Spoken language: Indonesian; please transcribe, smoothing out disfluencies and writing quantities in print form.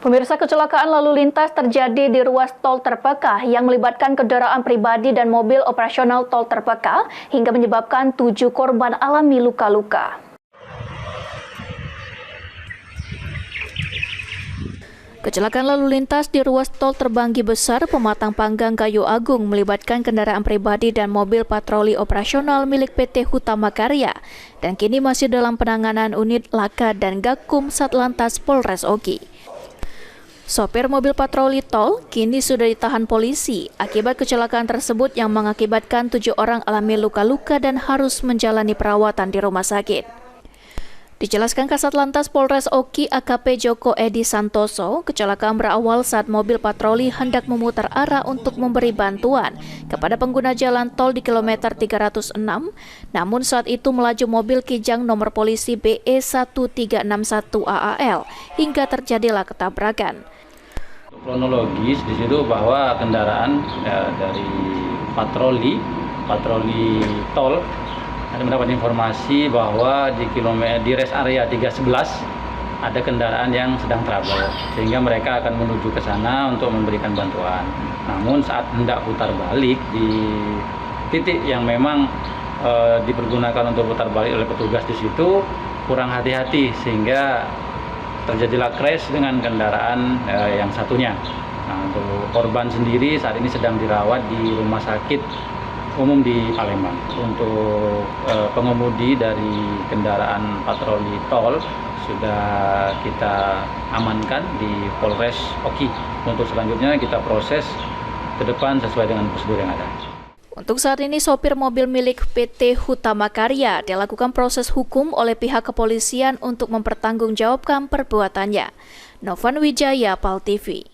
Pemirsa, kecelakaan lalu lintas terjadi di ruas tol Terpeka yang melibatkan kendaraan pribadi dan mobil operasional tol Terpeka hingga menyebabkan 7 korban alami luka-luka. Kecelakaan lalu lintas di ruas tol Terbanggi Besar, Pematang Panggang, Kayu Agung melibatkan kendaraan pribadi dan mobil patroli operasional milik PT Hutama Karya dan kini masih dalam penanganan unit Laka dan Gakum Satlantas Polres Oki. Sopir mobil patroli tol kini sudah ditahan polisi akibat kecelakaan tersebut yang mengakibatkan 7 orang alami luka-luka dan harus menjalani perawatan di rumah sakit. Dijelaskan Kasat Lantas Polres Oki AKP Joko Edi Santoso, kecelakaan berawal saat mobil patroli hendak memutar arah untuk memberi bantuan kepada pengguna jalan tol di kilometer 306, namun saat itu melaju mobil Kijang nomor polisi BE 1361 AAL hingga terjadilah ketabrakan. Kronologis di situ bahwa kendaraan dari patroli tol ada mendapat informasi bahwa di rest area 311 ada kendaraan yang sedang trouble, sehingga mereka akan menuju ke sana untuk memberikan bantuan. Namun saat hendak putar balik di titik yang memang dipergunakan untuk putar balik oleh petugas di situ kurang hati-hati sehingga terjadilah crash dengan kendaraan yang satunya. Nah, untuk korban sendiri saat ini sedang dirawat di rumah sakit umum di Palembang. Untuk pengemudi dari kendaraan patroli tol sudah kita amankan di Polres Oki. Untuk selanjutnya kita proses ke depan sesuai dengan prosedur yang ada. Untuk saat ini, sopir mobil milik PT Hutama Karya dilakukan proses hukum oleh pihak kepolisian untuk mempertanggungjawabkan perbuatannya. Novan Wijaya, PAL TV.